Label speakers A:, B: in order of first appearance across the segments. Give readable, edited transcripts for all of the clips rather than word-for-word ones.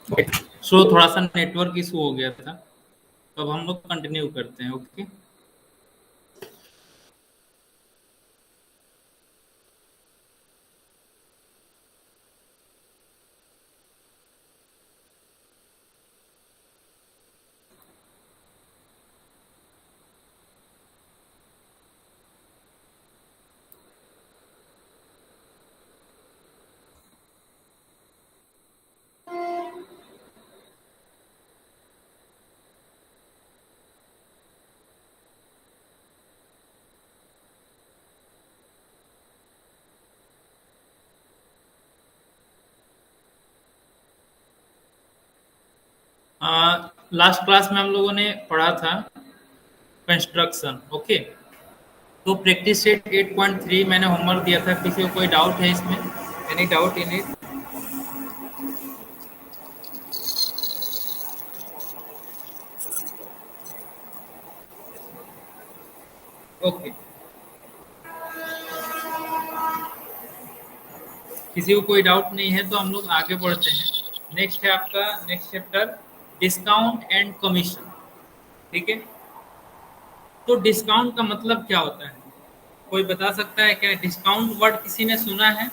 A: Okay, सो थोड़ा सा network issue हो गया था, तो अब हम लोग कंटिन्यू करते हैं। ओके, लास्ट क्लास में हम लोगों ने पढ़ा था कंस्ट्रक्शन। ओके, तो प्रैक्टिस सेट 8.3 मैंने होमवर्क दिया था। किसी को कोई डाउट है इसमें? Any doubt in it? Okay, किसी को कोई डाउट नहीं है तो हम लोग आगे बढ़ते हैं। नेक्स्ट है आपका next chapter, discount and commission. ठीक है, तो डिस्काउंट का मतलब क्या होता है? कोई बता सकता है क्या? डिस्काउंट वर्ड किसी ने सुना है?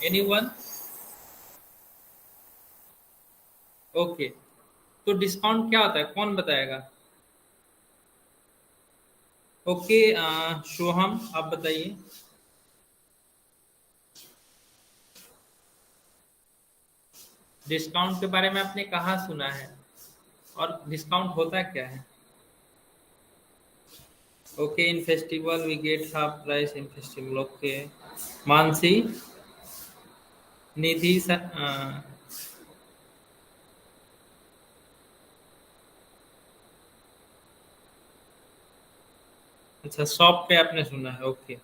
A: एनीवन? ओके, तो डिस्काउंट क्या होता है, कौन बताएगा? ओके, सोहम आप बताइए। डिस्काउंट के बारे में आपने कहाँ सुना है, और डिस्काउंट होता क्या है? Okay, in festival we get half price in festival. Okay, Mansi, Nidhi अच्छा, शॉप पे आपने सुना है। ओके,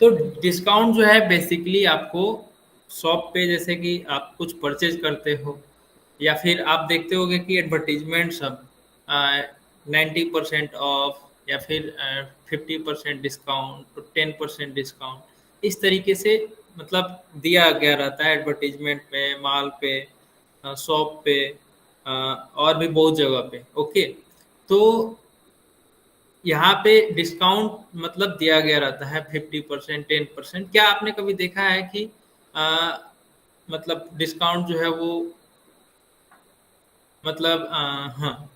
A: तो डिस्काउंट जो है बेसिकली आपको शॉप पे, जैसे कि आप कुछ परचेज करते हो या फिर आप देखते होगे कि एडवर्टीजमेंट सब 90% ऑफ या फिर 50% डिस्काउंट, 10% डिस्काउंट, इस तरीके से मतलब दिया गया रहता है एडवर्टीजमेंट पे, माल पे, शॉप पे, और भी बहुत जगह पे। ओके, तो यहाँ पे डिस्काउंट मतलब दिया गया रहता है 50%, 10%। क्या आपने कभी देखा है कि आ, मतलब डिस्काउंट जो है वो मतलब हाँ,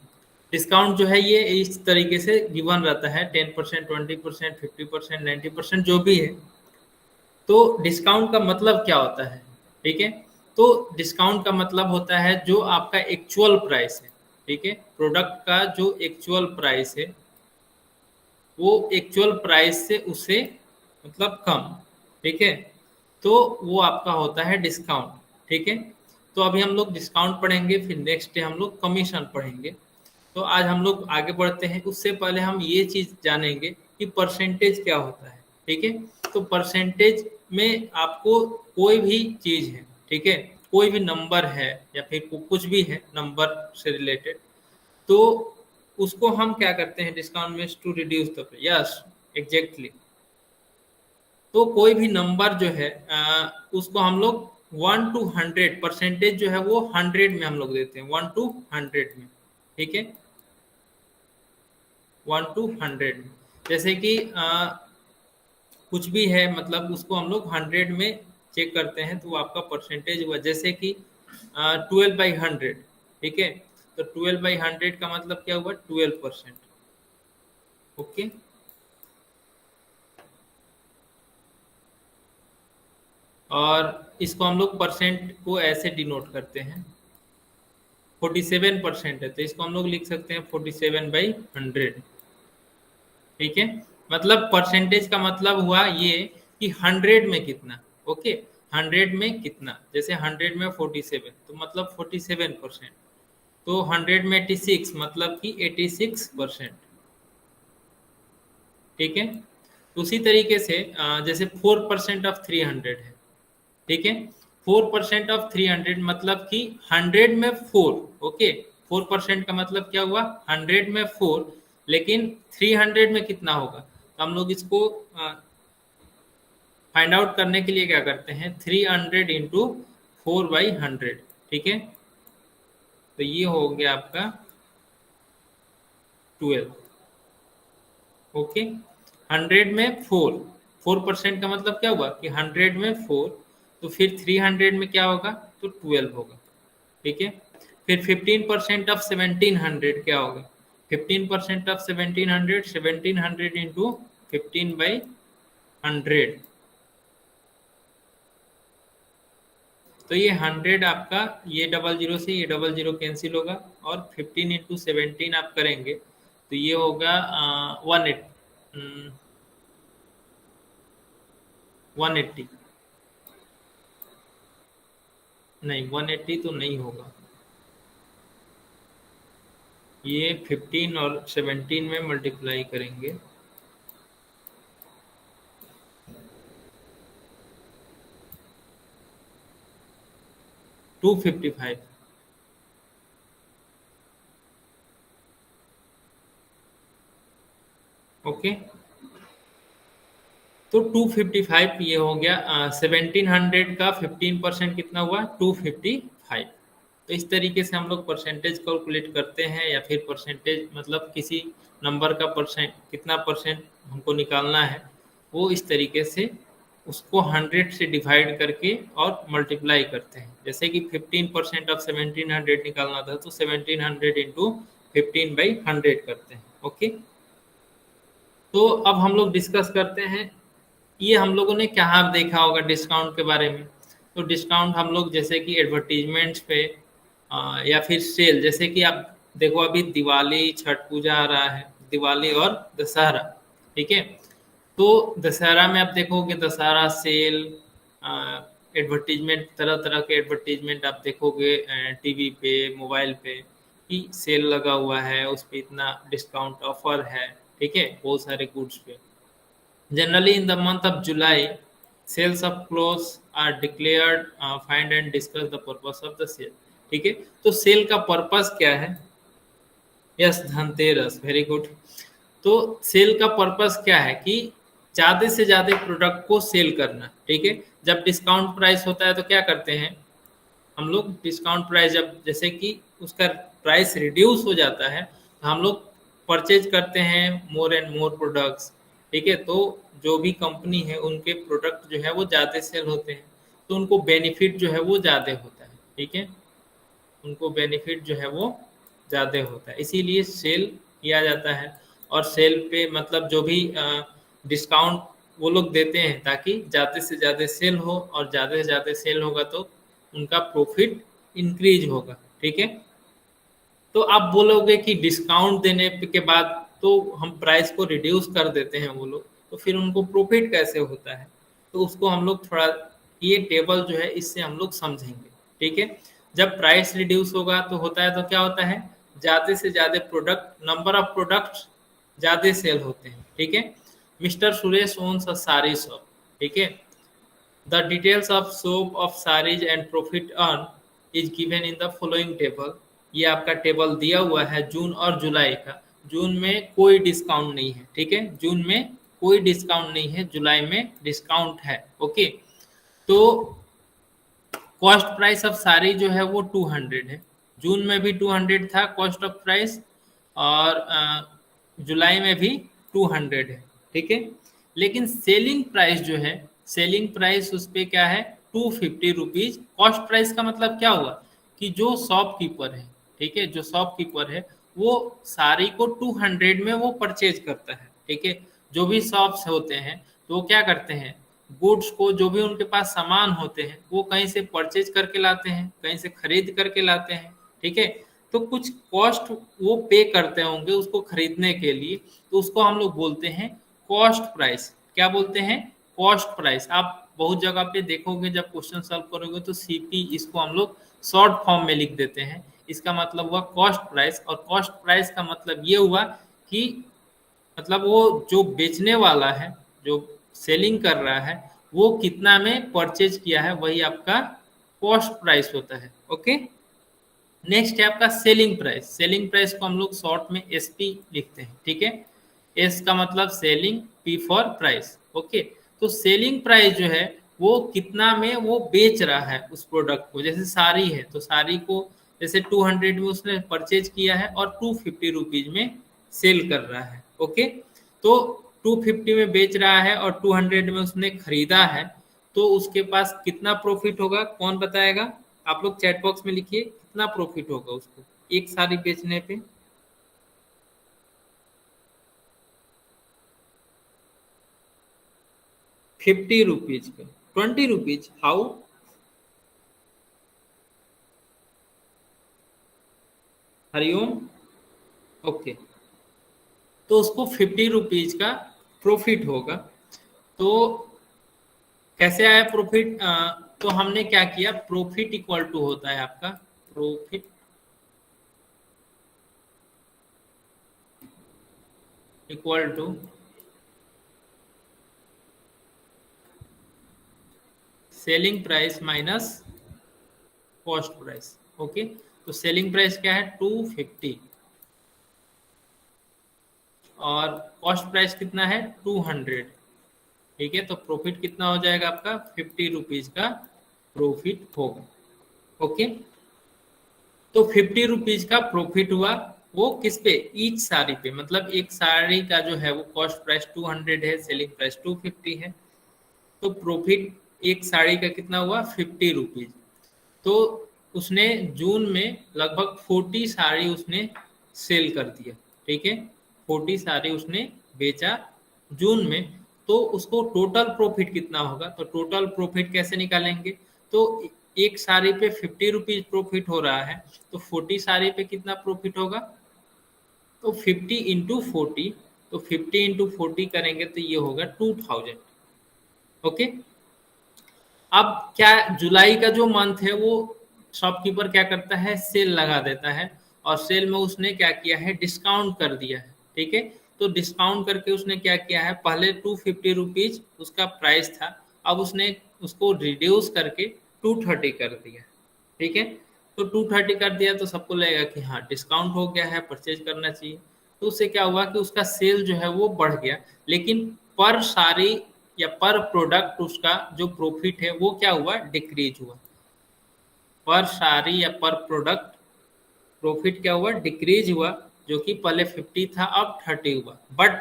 A: डिस्काउंट जो है ये इस तरीके से गिवन रहता है, 10%, 20%, 50%, 90%, जो भी है। तो डिस्काउंट का मतलब क्या होता है? ठीक है, तो डिस्काउंट का मतलब होता है जो आपका एक्चुअल प्राइस है, ठीक है, प्रोडक्ट का जो एक्चुअल प्राइस है, वो एक्चुअल प्राइस से उसे मतलब कम। ठीक है, तो वो आपका होता है डिस्काउंट। ठीक है, तो अभी हम लोग डिस्काउंट पढ़ेंगे, फिर नेक्स्ट डे हम लोग कमीशन पढ़ेंगे। तो आज हम लोग आगे बढ़ते हैं, उससे पहले हम ये चीज जानेंगे कि परसेंटेज क्या होता है। ठीक है, तो परसेंटेज में आपको कोई भी चीज है, ठीक है, कोई भी नंबर है या फिर कुछ भी है नंबर से रिलेटेड, तो उसको हम क्या करते हैं डिस्काउंट में, to reduce the, yes, exactly. तो कोई भी नंबर जो है उसको हम लोग 1 to 100 परसेंटेज जो है वो 100 में हम लोग देते हैं, 1 to 100 में। ठीक है, 1 to 100 में, जैसे कि कुछ भी है मतलब उसको हम लोग 100 में चेक करते हैं, तो वो आपका परसेंटेज हुआ। जैसे कि 12/100। ठीक है, तो 12/100 का मतलब क्या हुआ? 12%। ओके, और इसको हम लोग परसेंट को ऐसे डिनोट करते हैं, 47% है तो इसको हम लोग लिख सकते हैं 47/100। ठीक है, मतलब परसेंटेज का मतलब हुआ ये कि 100 में कितना। ओके, 100 में कितना, जैसे 100 में 47 तो मतलब 47%, तो 100 में 86 मतलब कि 86%। ठीक है, उसी तरीके से जैसे 4% ऑफ 300 है। ठीक है, 4% ऑफ 300 मतलब कि 100 में 4। ओके, 4% का मतलब क्या हुआ? 100 में 4, लेकिन 300 में कितना होगा? तो हम लोग इसको फाइंड आउट करने के लिए क्या करते हैं, 300 इंटू 4/100। ठीक है, तो ये हो गया आपका 12। ओके, 100 में 4% का मतलब क्या हुआ कि 100 में 4, तो फिर 300 में क्या होगा, तो 12 होगा। ठीक है, फिर 15% ऑफ 1700 क्या होगा, 15% ऑफ 1700, 1700 इंटू 15/100, तो ये 100 आपका, ये 00 से ये 00 कैंसिल होगा, और 15 इंटू 17 आप करेंगे तो ये होगा 180, नहीं 180 तो नहीं होगा, ये 15 और 17 में मल्टीप्लाई करेंगे, 255। ओके, तो 255 ये हो गया, 1700 का 15% कितना हुआ, 255। तो इस तरीके से हम लोग परसेंटेज कैलकुलेट करते हैं, या फिर परसेंटेज मतलब किसी नंबर का परसेंट कितना परसेंट हमको निकालना है, वो इस तरीके से उसको 100 से डिवाइड करके और मल्टीप्लाई करते हैं। जैसे कि 15% ऑफ 1700 निकालना था, तो 1700 इंटू 15/100 करते हैं। ओके, तो अब हम लोग डिस्कस करते हैं, ये हम लोगों ने क्या देखा होगा डिस्काउंट के बारे में। तो डिस्काउंट हम लोग जैसे कि एडवर्टीजमेंट्स पे या फिर सेल, जैसे कि आप देखो अभी दिवाली छठ पूजा आ रहा है, दिवाली और दशहरा, ठीक है, तो दशहरा में आप देखोगे दशहरा सेल, एडवर्टीजमेंट, तरह तरह के एडवर्टीजमेंट आप देखोगे टीवी पे, मोबाइल पे, कि सेल लगा हुआ है, उस पर इतना डिस्काउंट ऑफर है, ठीक है, बहुत सारे गुड्स पे। Generally in the month of July, sales of clothes are declared, find and discuss the purpose of the sale. ठीक है, तो सेल का पर्पस क्या है, यस धनतेरस, वेरी गुड। तो सेल का पर्पस क्या है कि ज़्यादा से ज़्यादा प्रोडक्ट को सेल करना। ठीक है, जब डिस्काउंट प्राइस होता है तो क्या करते हैं हम लोग, डिस्काउंट प्राइस जब जैसे कि उसका प्राइस रिड्यूस हो जाता है, तो हम लोग परचेज करते हैं मोर एंड मोर प्रोडक्ट्स। ठीक है, तो जो भी कंपनी है उनके प्रोडक्ट जो है वो ज़्यादा सेल होते हैं, तो उनको बेनिफिट जो है वो ज़्यादा होता है। ठीक है, उनको बेनिफिट जो है वो ज़्यादा होता है, इसीलिए सेल किया जाता है। और सेल पे मतलब जो भी डिस्काउंट वो लोग देते हैं ताकि ज़्यादा से ज़्यादा सेल हो, और ज़्यादा से ज़्यादा सेल होगा तो उनका प्रॉफिट इंक्रीज होगा। ठीक है, तो आप बोलोगे कि डिस्काउंट देने के बाद तो हम प्राइस को रिड्यूस कर देते हैं वो लोग, तो फिर उनको प्रॉफिट कैसे होता है, तो उसको हम लोग थोड़ा, ये टेबल जो है इससे हम लोग समझेंगे। ठीक है, जब प्राइस रिड्यूस होगा तो होता है, तो क्या होता है, ज़्यादा से ज़्यादा प्रोडक्ट, नंबर ऑफ प्रोडक्ट ज़्यादा सेल होते हैं। ठीक है, mister Suresh owns a sari shop. ठीक है, the details of shop of saris and profit earn is given in the following table. ये आपका टेबल दिया हुआ है जून और जुलाई का। जून में कोई डिस्काउंट नहीं है। ठीक है, जून में कोई डिस्काउंट नहीं है, जुलाई में डिस्काउंट है। ओके, तो कॉस्ट प्राइस ऑफ साड़ी जो है वो 200 है, जून में भी 200 था कॉस्ट ऑफ प्राइस, और जुलाई में भी 200 है। ठीक है, लेकिन सेलिंग प्राइस जो है, सेलिंग प्राइस उस पर क्या है, 250 रुपीज। कॉस्ट प्राइस का मतलब क्या हुआ कि जो शॉपकीपर है, ठीक है, जो शॉपकीपर है वो साड़ी को 200 में वो परचेज करता है। ठीक है, जो भी शॉप्स होते हैं तो वो क्या करते हैं, गुड्स को, जो भी उनके पास सामान होते हैं वो कहीं से परचेज करके लाते हैं, कहीं से खरीद करके लाते हैं। ठीक है, तो कुछ कॉस्ट वो पे करते होंगे उसको खरीदने के लिए, तो उसको हम लोग बोलते हैं कॉस्ट प्राइस। क्या बोलते हैं, कॉस्ट प्राइस। आप बहुत जगह पे देखोगे जब क्वेश्चन सॉल्व करोगे तो सीपी, इसको हम लोग शॉर्ट फॉर्म में लिख देते हैं, इसका मतलब हुआ कॉस्ट प्राइस। और कॉस्ट प्राइस का मतलब ये हुआ कि मतलब वो जो बेचने वाला है, जो सेलिंग कर रहा है, वो कितना में परचेज किया है, वही आपका कॉस्ट प्राइस होता है। ओके, नेक्स्ट है आपका सेलिंग प्राइस। सेलिंग प्राइस को हम लोग शॉर्ट में एसपी लिखते हैं। ठीक है, एस का मतलब selling, P for price. Okay, तो सेलिंग प्राइस जो है वो कितना में वो बेच रहा है उस प्रोडक्ट को। जैसे साड़ी है तो साड़ी को जैसे 200 में उसने परचेज किया है और 250 रुपीज में सेल कर रहा है। ओके, तो 250 में बेच रहा है और 200 में उसने खरीदा है, तो उसके पास कितना प्रॉफिट होगा, कौन बताएगा? आप लोग चैट बॉक्स में लिखिए कितना प्रॉफिट होगा उसको एक साड़ी बेचने पे। 50 रुपीज का 20 रुपीज, हाउ? हरिओम। ओके, तो उसको 50 रुपीज का प्रॉफिट होगा। तो कैसे आया प्रॉफिट? तो हमने क्या किया, प्रॉफिट इक्वल टू होता है आपका profit equal to selling price minus cost price. Okay, तो सेलिंग प्राइस क्या है 250 और कॉस्ट प्राइस कितना है 200। ठीक है, तो प्रॉफिट कितना हो जाएगा आपका 50 रुपीज का प्रॉफिट होगा। ओके, तो 50 रुपीज का प्रॉफिट हुआ, वो किस पे? ईच साड़ी पे, मतलब एक साड़ी का जो है वो कॉस्ट प्राइस 200 है, सेलिंग प्राइस 250 है, तो प्रॉफिट एक साड़ी का कितना हुआ 50 रुपीज। तो उसने जून में लगभग 40 साड़ी उसने सेल कर दिया। ठीक है, 40 साड़ी उसने बेचा जून में, तो उसको टोटल प्रॉफिट कितना होगा? तो टोटल प्रॉफिट कैसे निकालेंगे? तो एक साड़ी पे 50 रुपीज प्रॉफिट हो रहा है, तो 40 साड़ी पे कितना प्रॉफिट होगा? तो 50 × 40, तो 50 × 40 करेंगे तो ये होगा 2000। ओके, अब क्या, जुलाई का जो मंथ है वो शॉपकीपर क्या करता है, सेल लगा देता है, और सेल में उसने क्या किया है, डिस्काउंट कर दिया है। ठीक है, तो डिस्काउंट करके उसने क्या किया है, पहले 250 रुपीज उसका प्राइस था, अब उसने उसको रिड्यूस करके 230 कर दिया। ठीक है, तो 230 कर दिया तो सबको लगेगा कि हाँ डिस्काउंट हो गया है, परचेज करना चाहिए। तो उससे क्या हुआ कि उसका सेल जो है वो बढ़ गया, लेकिन पर सारी या पर प्रोडक्ट उसका जो प्रॉफिट है वो क्या हुआ, डिक्रीज हुआ। पर सारी या पर प्रोडक्ट प्रॉफिट क्या हुआ, डिक्रीज हुआ, जो कि पहले 50 था अब 30 हुआ। बट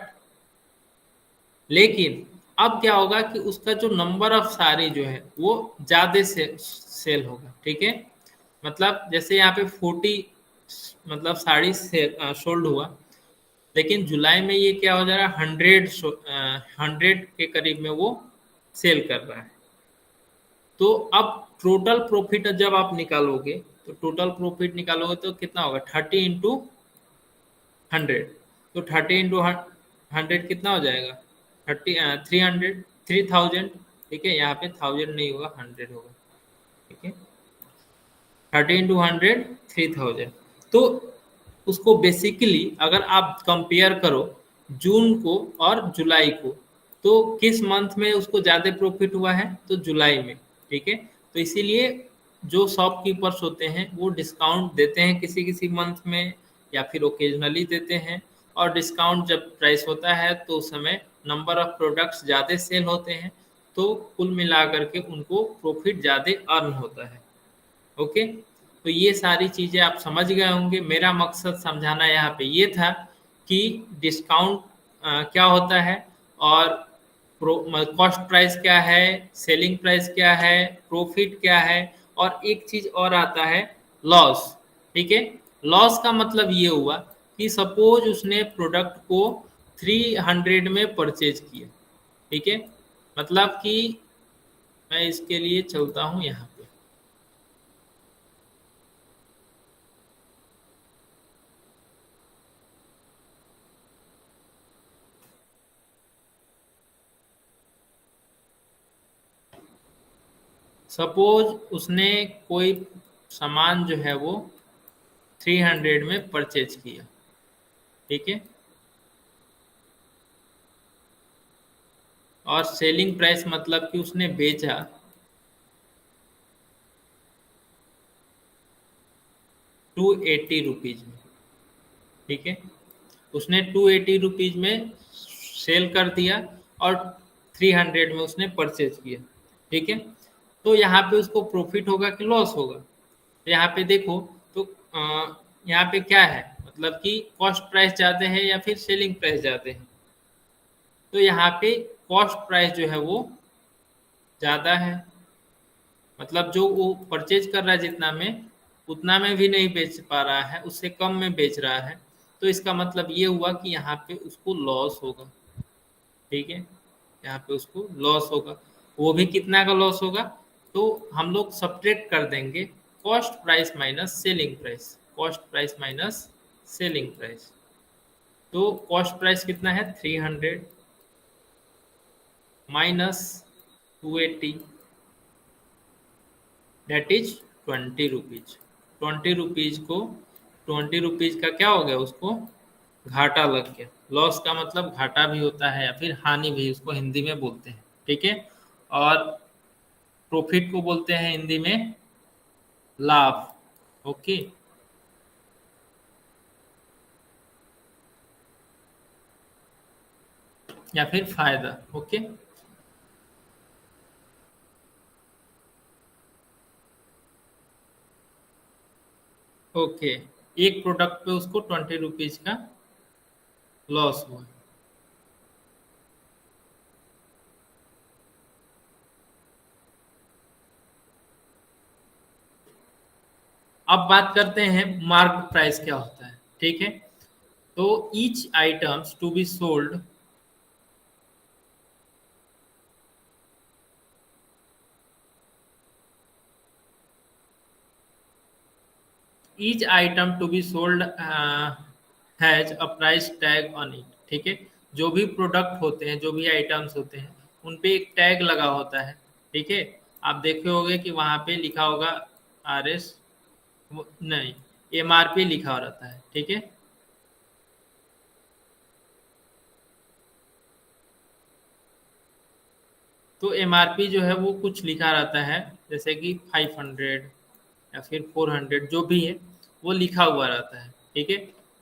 A: लेकिन अब क्या होगा कि उसका जो नंबर ऑफ साड़ी जो है वो ज्यादा से सेल होगा। ठीक है, मतलब जैसे यहाँ पे 40 मतलब साड़ी सोल्ड हुआ, लेकिन जुलाई में ये क्या हो जा रहा है, 100 के करीब में वो सेल कर रहा है। तो अब टोटल प्रॉफिट जब आप निकालोगे, तो टोटल प्रॉफिट निकालोगे तो कितना होगा, 30 × 100। तो 30 × 100 कितना हो जाएगा, 300, 3000। ठीक है, यहाँ पे 1000 नहीं होगा, 100 होगा। ठीक है, 30 × 100 3000। तो उसको बेसिकली अगर आप कंपेयर करो जून को और जुलाई को, तो किस मंथ में उसको ज़्यादा प्रॉफिट हुआ है, तो जुलाई में। ठीक है, तो इसीलिए जो शॉपकीपर्स होते हैं वो डिस्काउंट देते हैं किसी किसी मंथ में, या फिर ओकेजनली देते हैं। और डिस्काउंट जब प्राइस होता है तो उस समय नंबर ऑफ प्रोडक्ट्स ज़्यादा सेल होते हैं, तो कुल मिला करके उनको प्रॉफिट ज़्यादा अर्न होता है। ओके, तो ये सारी चीज़ें आप समझ गए होंगे। मेरा मकसद समझाना यहाँ पे ये था कि डिस्काउंट क्या होता है, और कॉस्ट प्राइस क्या है, सेलिंग प्राइस क्या है, प्रॉफिट क्या है, और एक चीज़ और आता है लॉस। ठीक है, लॉस का मतलब ये हुआ कि सपोज उसने प्रोडक्ट को 300 में परचेज किया। ठीक है, मतलब कि मैं इसके लिए चलता हूँ यहाँ पे। सपोज उसने कोई सामान जो है वो 300 में परचेज किया। ठीक है, और सेलिंग प्राइस मतलब कि उसने बेचा 280 रुपीज में। ठीक है, उसने 280 रुपीज में सेल कर दिया और 300 में उसने परचेज किया। ठीक है। तो यहाँ पे उसको प्रॉफिट होगा कि लॉस होगा? तो यहाँ पे देखो, तो यहाँ पे क्या है, मतलब कि कॉस्ट प्राइस ज़्यादा है या फिर सेलिंग प्राइस ज़्यादा है? तो यहाँ पे कॉस्ट प्राइस जो है वो ज़्यादा है, मतलब जो वो परचेज कर रहा है जितना में, उतना में भी नहीं बेच पा रहा है, उससे कम में बेच रहा है। तो इसका मतलब ये हुआ कि यहाँ पे उसको लॉस होगा। ठीक है, यहाँ पे उसको लॉस होगा। वो भी कितना का लॉस होगा? तो हम लोग सब्ट्रैक्ट कर देंगे cost price minus selling price, cost price minus selling price. तो कॉस्ट प्राइस कितना है? 300 minus 280, that is 20 rupees. 20 rupees को, 20 रुपीज का क्या हो गया, उसको घाटा लग गया। लॉस का मतलब घाटा भी होता है या फिर हानि भी, उसको हिंदी में बोलते हैं। ठीक है, और प्रॉफिट को बोलते हैं हिंदी में लाभ। ओके, या फिर फायदा। ओके, ओके, एक प्रोडक्ट पे उसको 20 रुपीज का लॉस हुआ। अब बात करते हैं मार्क प्राइस क्या होता है। ठीक है, तो each items to be sold, each item to be sold has a price tag on it। ठीक है, जो भी प्रोडक्ट होते हैं, जो भी आइटम्स होते हैं, उन पे एक टैग लगा होता है। ठीक है, आप देखे होंगे कि वहां पे लिखा होगा RS, नहीं, MRP लिखा हो रहता है। ठीक है, तो MRP जो है वो कुछ लिखा रहता है, जैसे कि 500 या फिर 400, जो भी है वो लिखा हुआ रहता है। ठीक है,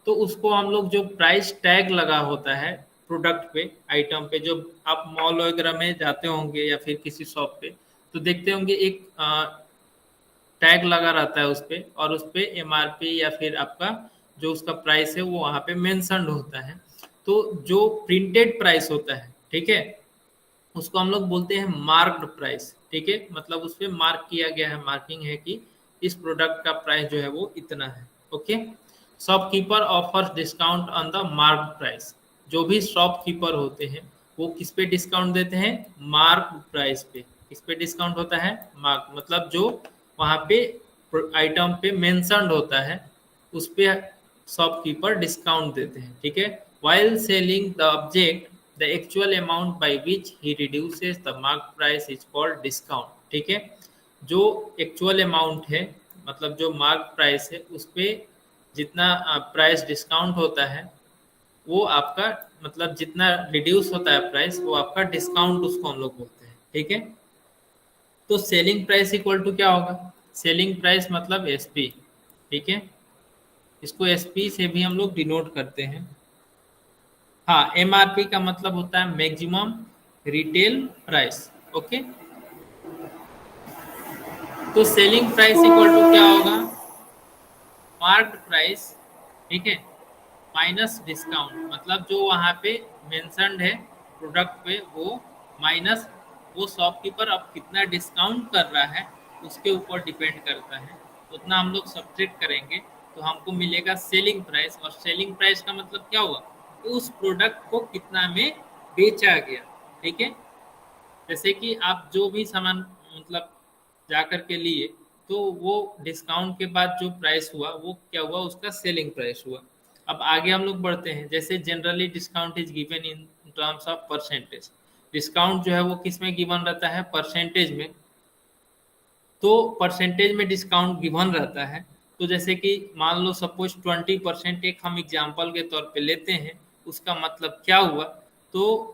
A: तो उसको हम लोग, जो प्राइस टैग लगा होता है प्रोडक्ट पे, आइटम पे, जो आप मॉल वगैरह में जाते होंगे या फिर किसी शॉप पे, तो देखते होंगे एक टैग लगा रहता है उस पे, और उस पे MRP या फिर आपका जो उसका प्राइस है वो वहाँ पे मेंशन्ड होता है। तो जो प्रिंटेड प्राइस होता है, ठीक है, उसको हम लोग बोलते हैं मार्क्ड प्राइस। ठीक है, मतलब उस पे मार्क किया गया है, मार्किंग है कि इस प्रोडक्ट का प्राइस जो है वो इतना है। Okay, shopkeeper offers discount on the marked price. जो भी शॉपकीपर होते हैं वो किस पे डिस्काउंट देते हैं? मार्क प्राइस पे। किस पे डिस्काउंट होता है? मार्क, मतलब जो वहां पे आइटम पे मेंशन्ड होता है उस पे शॉपकीपर डिस्काउंट देते हैं। ठीक है, while selling the object, the actual amount by which he reduces the mark price is called discount। ठीक है, जो एक्चुअल अमाउंट है, मतलब जो मार्क प्राइस है, उस पे जितना प्राइस डिस्काउंट होता है वो आपका, मतलब जितना रिड्यूस होता है प्राइस, वो आपका डिस्काउंट, उसको हम लोग बोलते हैं। ठीक है, तो सेलिंग प्राइस इक्वल टू क्या होगा? सेलिंग प्राइस मतलब SP। ठीक है, इसको SP से भी हम लोग डिनोट करते हैं। हाँ, MRP का मतलब होता है मैक्सिमम रिटेल प्राइस। ओके, तो सेलिंग प्राइस इक्वल टू क्या होगा? Marked price. ठीक है, माइनस डिस्काउंट, मतलब जो वहाँ पे मेंशन्ड है प्रोडक्ट पे, वो माइनस वो शॉपकीपर अब कितना डिस्काउंट कर रहा है उसके ऊपर डिपेंड करता है, उतना हम लोग सब्ट्रैक्ट करेंगे तो हमको मिलेगा सेलिंग प्राइस। और सेलिंग प्राइस का मतलब क्या हुआ? कि उस प्रोडक्ट को कितना में बेचा गया। ठीक है, जैसे कि आप जो भी सामान, मतलब जा कर के लिए, तो वो डिस्काउंट के बाद जो प्राइस हुआ वो क्या हुआ? उसका सेलिंग प्राइस हुआ। अब आगे हम लोग बढ़ते हैं, जैसे generally discount is given in terms of percentage. Discount जो है वो किस में गिवन रहता है? परसेंटेज में। तो परसेंटेज में डिस्काउंट गिवन रहता है। तो जैसे कि मान लो सपोज 20%, एक हम एग्जाम्पल के तौर पे लेते हैं, उसका मतलब क्या हुआ? तो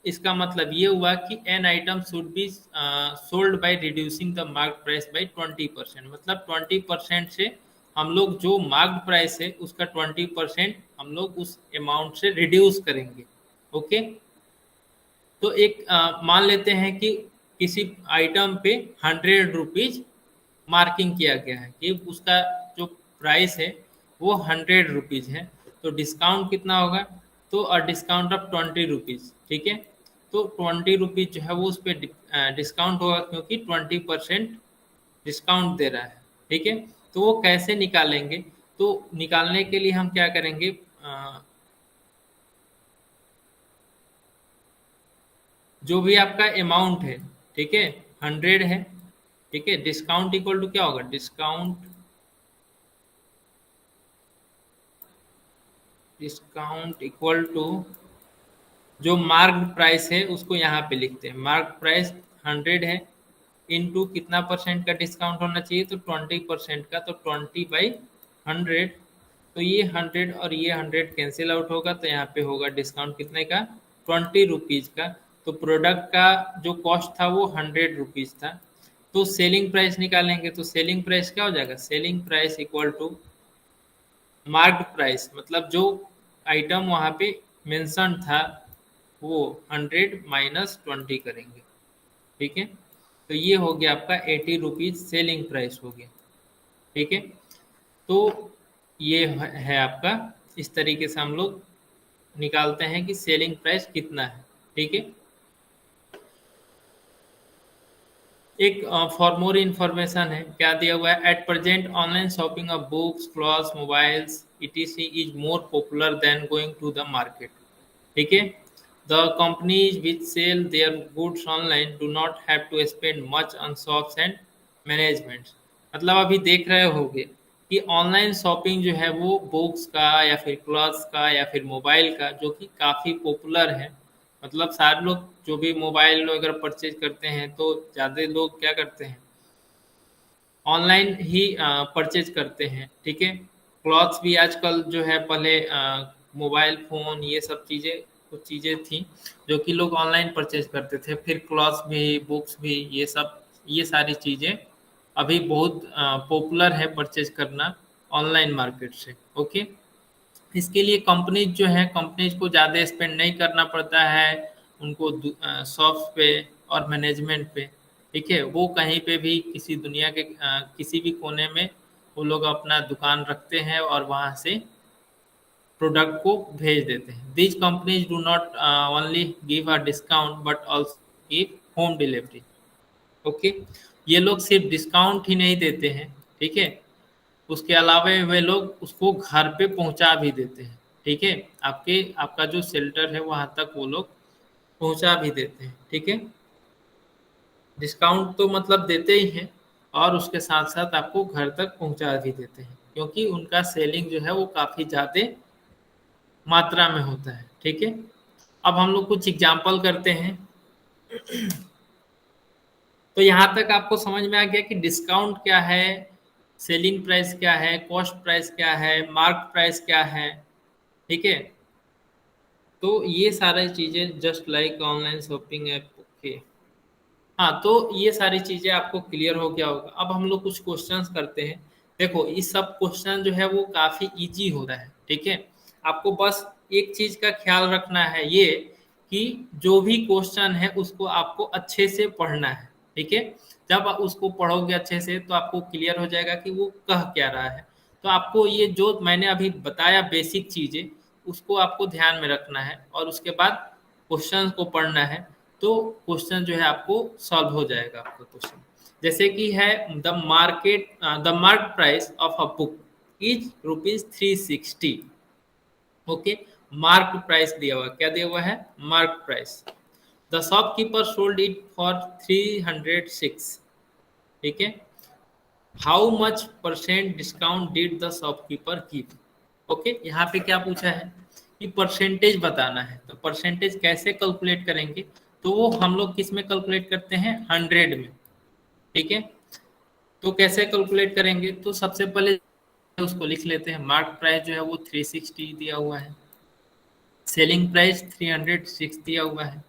A: इसका मतलब ये हुआ कि an item should be sold by reducing the mark price by 20%। मतलब 20% से हम लोग जो मार्क प्राइस है उसका 20% हम लोग उस अमाउंट से रिड्यूस करेंगे। ओके, तो एक मान लेते हैं कि किसी आइटम पे 100 रुपीज मार्किंग किया गया है कि उसका जो प्राइस है वो 100 रुपीज है, तो डिस्काउंट कितना होगा? तो डिस्काउंट ऑफ 20 रुपीज, ठीक है। तो 20 रुपीज जो है वो उस पर डिस्काउंट होगा, क्योंकि 20% डिस्काउंट दे रहा है, ठीक है। तो वो कैसे निकालेंगे? तो निकालने के लिए हम क्या करेंगे, जो भी आपका अमाउंट है, ठीक है, 100 है, ठीक है, डिस्काउंट इक्वल टू क्या होगा? डिस्काउंट इक्वल टू जो मार्क प्राइस है उसको यहाँ पे लिखते हैं। मार्क प्राइस 100 है, इनटू कितना परसेंट का डिस्काउंट होना चाहिए? तो 20% का, तो 20/100। तो ये 100 और ये 100 कैंसिल आउट होगा, तो यहाँ पे होगा डिस्काउंट कितने का? 20 रुपीज का। तो प्रोडक्ट का जो कॉस्ट था वो 100 रुपीज था। तो सेलिंग प्राइस निकालेंगे, तो सेलिंग प्राइस क्या हो जाएगा? Selling price equal to marked price, मतलब जो आइटम वहाँ पे मेंशन था वो 100 - 20 करेंगे, ठीक है। तो ये हो गया आपका 80 रुपीज सेलिंग प्राइस हो गया, ठीक है। तो ये है आपका, इस तरीके से हम लोग निकालते हैं कि सेलिंग प्राइस कितना है, ठीक है। एक फॉर मोर इन्फॉर्मेशन है, क्या दिया हुआ है? At present online shopping of books, clothes, mobiles etc is more popular than going to the market, ठीक है। The companies which sell their goods online do not have to spend much on shops and management. मतलब अभी देख रहे होगे कि online shopping जो है वो बुक्स का या फिर क्लॉथ्स का या फिर मोबाइल का, जो कि काफ़ी पॉपुलर है। मतलब सारे लोग जो भी मोबाइल अगर परचेज करते हैं तो ज़्यादा लोग क्या करते हैं, ऑनलाइन ही परचेज करते हैं, ठीक है। क्लॉथ्स भी आजकल जो है, पहले मोबाइल फ़ोन ये सब चीज़ें, कुछ चीज़ें थी जो कि लोग ऑनलाइन परचेज करते थे। फिर क्लॉथ्स भी, बुक्स भी, ये सब, ये सारी चीज़ें अभी बहुत पॉपुलर है परचेज करना ऑनलाइन मार्केट से, ओके। इसके लिए कंपनीज जो है, कंपनीज को ज़्यादा स्पेंड नहीं करना पड़ता है उनको शॉप्स पे और मैनेजमेंट पे, ठीक है। वो कहीं पे भी किसी दुनिया के किसी भी कोने में वो लोग अपना दुकान रखते हैं और वहाँ से प्रोडक्ट को भेज देते हैं। These companies do not only give a discount but also give home delivery, okay. ये लोग सिर्फ डिस्काउंट ही नहीं देते हैं, ठीक है, उसके अलावा वे लोग उसको घर पे पहुंचा भी देते हैं, ठीक है। आपका जो शेल्टर है वहां तक वो लोग पहुंचा भी देते हैं, ठीक है। डिस्काउंट तो मतलब देते ही हैं, और उसके साथ साथ आपको घर तक पहुंचा भी देते हैं, क्योंकि उनका सेलिंग जो है वो काफ़ी ज़्यादा मात्रा में होता है, ठीक है। अब हम लोग कुछ एग्जाम्पल करते हैं। तो यहाँ तक आपको समझ में आ गया कि डिस्काउंट क्या है, सेलिंग प्राइस क्या है, कॉस्ट प्राइस क्या है, मार्क प्राइस क्या है, ठीक है। तो ये सारी चीज़ें just like online shopping app, okay. हाँ, तो ये सारी चीज़ें आपको क्लियर हो गया होगा। अब हम लोग कुछ क्वेश्चंस करते हैं। देखो, ये सब क्वेश्चन जो है वो काफ़ी इजी हो रहा है, ठीक है। आपको बस एक चीज़ का ख्याल रखना है, ये कि जो भी क्वेश्चन है उसको आपको अच्छे से पढ़ना है, ठीक है। जब आप उसको पढ़ोगे अच्छे से तो आपको क्लियर हो जाएगा कि वो कह क्या रहा है। तो आपको ये जो मैंने अभी बताया बेसिक चीज़ें, उसको आपको ध्यान में रखना है और उसके बाद क्वेश्चन को पढ़ना है। तो क्वेश्चन जो है आपको सॉल्व हो जाएगा आपका क्वेश्चन। जैसे कि है, the mark price of a book is ₹360, okay. Mark price दिया हुआ, क्या दिया हुआ है? Mark price. The shopkeeper sold it for 306, ठीक है। How much percent discount did the shopkeeper give, okay. यहाँ पे क्या पूछा है कि परसेंटेज बताना है, तो परसेंटेज कैसे कैलकुलेट करेंगे? तो वो हम लोग किस में कैलकुलेट करते हैं? 100 में, ठीक है। तो कैसे कैलकुलेट करेंगे? तो सबसे पहले उसको लिख लेते हैं। मार्क प्राइस जो है वो 360 दिया हुआ है, सेलिंग प्राइस 306 दिया हुआ है।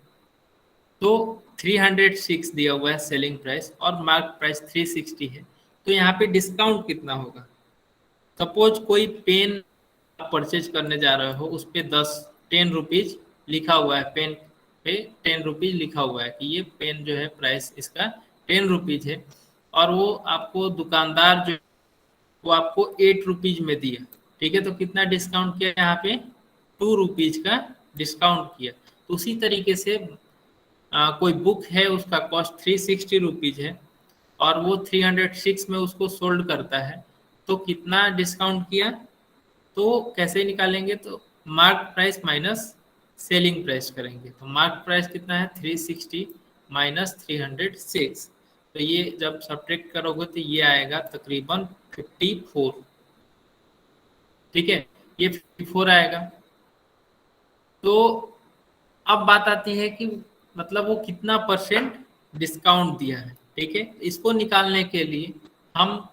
A: तो 306 दिया हुआ है सेलिंग प्राइस और मार्क प्राइस 360 है। तो यहाँ पे डिस्काउंट कितना होगा? सपोज कोई पेन आप परचेज करने जा रहे हो, उस पर 10 ₹10 लिखा हुआ है पेन पे 10 रुपीज लिखा हुआ है कि ये पेन जो है प्राइस इसका 10 रुपीज है, और वो आपको दुकानदार जो वो आपको 8 रुपीज में दिया। ठीक है, तो कितना डिस्काउंट किया यहाँ पे? 2 रुपीज का डिस्काउंट किया। तो उसी तरीके से कोई बुक है उसका कॉस्ट 360 रुपीज है, और वो 306 में उसको सोल्ड करता है, तो कितना डिस्काउंट किया? तो कैसे निकालेंगे? तो mark price minus selling price करेंगे। तो मार्क प्राइस कितना है? 360 माइनस 306। तो ये जब सब्ट्रैक्ट करोगे तो ये आएगा तकरीबन 54। ठीक है, ये 54 आएगा। तो अब बात आती है कि मतलब वो कितना परसेंट डिस्काउंट दिया है। ठीक है, इसको निकालने के लिए हम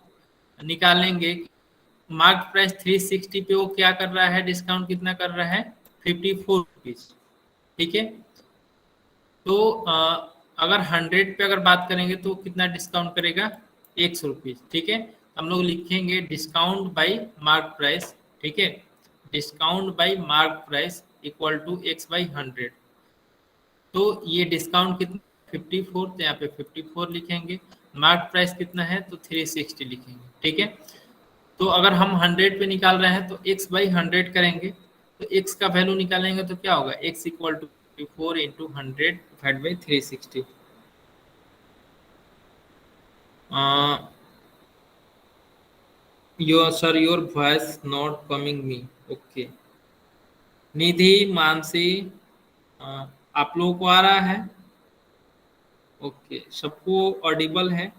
A: निकालेंगे मार्क प्राइस 360 पे वो क्या कर रहा है, डिस्काउंट कितना कर रहा है? 54 रुपीज। ठीक है, तो अगर 100 पे अगर बात करेंगे तो कितना डिस्काउंट करेगा? 100 रुपीज। ठीक है, हम लोग लिखेंगे डिस्काउंट बाई मार्क प्राइस। ठीक है, discount by mark price equal to x by 100। तो ये डिस्काउंट कितना? 54, तो यहाँ पे 54 लिखेंगे। मार्क प्राइस कितना है? तो 360 लिखेंगे। ठीक है, तो अगर हम 100 पे निकाल रहे हैं तो x बाई 100 करेंगे, तो x का वैल्यू निकालेंगे तो क्या होगा? x equal to 54 into 100 divide by 360। Your sir, your voice not coming me. Okay, Nidhi, Mansi, आप लोगों को आ रहा है? ओके, सबको ऑडिबल है?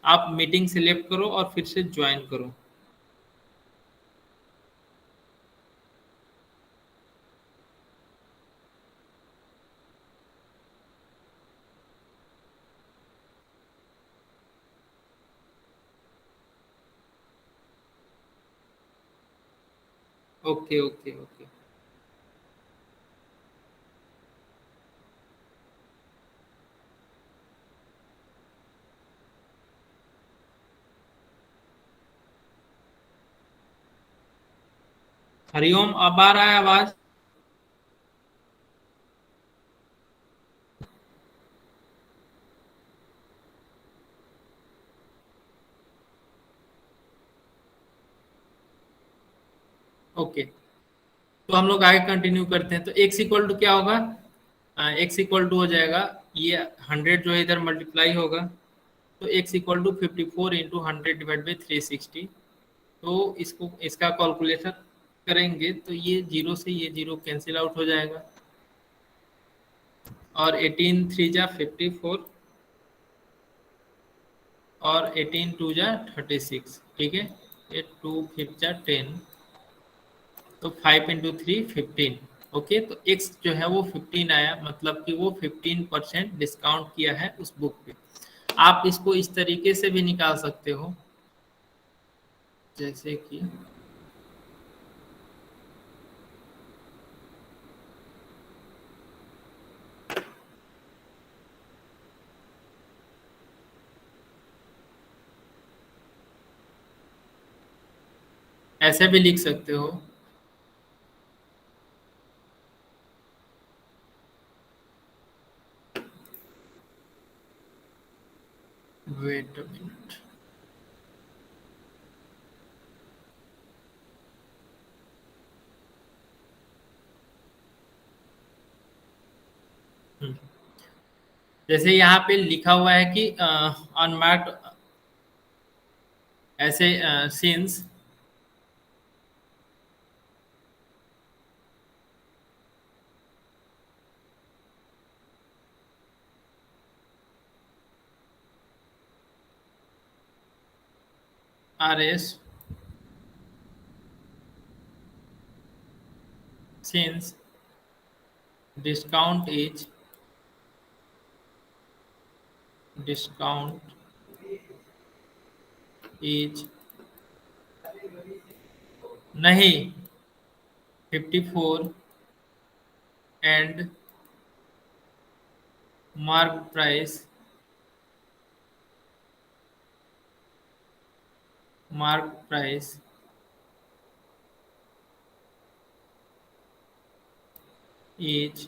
A: आप मीटिंग सिलेक्ट करो और फिर से ज्वाइन करो। Okay okay okay. हरिओम, अब आ रहा है आवाज? ओके, तो हम लोग आगे कंटिन्यू करते हैं। तो x इक्वल टू क्या होगा? x इक्वल टू हो जाएगा, ये 100 जो है इधर मल्टीप्लाई होगा, तो x equal to 54 into 100 divide by 360। तो इसको इसका कैलकुलेशन करेंगे तो ये जीरो से ये जीरो कैंसिल आउट हो जाएगा, और 18 3 जा 54, और 18 2 जा 36। ठीक है, ये 2 5 जा 10, तो 5 इंटू 3 15। ओके, तो x जो है वो 15 आया, मतलब कि वो 15% डिस्काउंट किया है उस बुक पे। आप इसको इस तरीके से भी निकाल सकते हो, जैसे कि ऐसे भी लिख सकते हो। Wait a minute. जैसे यहाँ पे लिखा हुआ है कि अनमार्क्ड, ऐसे since R S, since discount is, discount is नहीं 54 and mark price, mark price is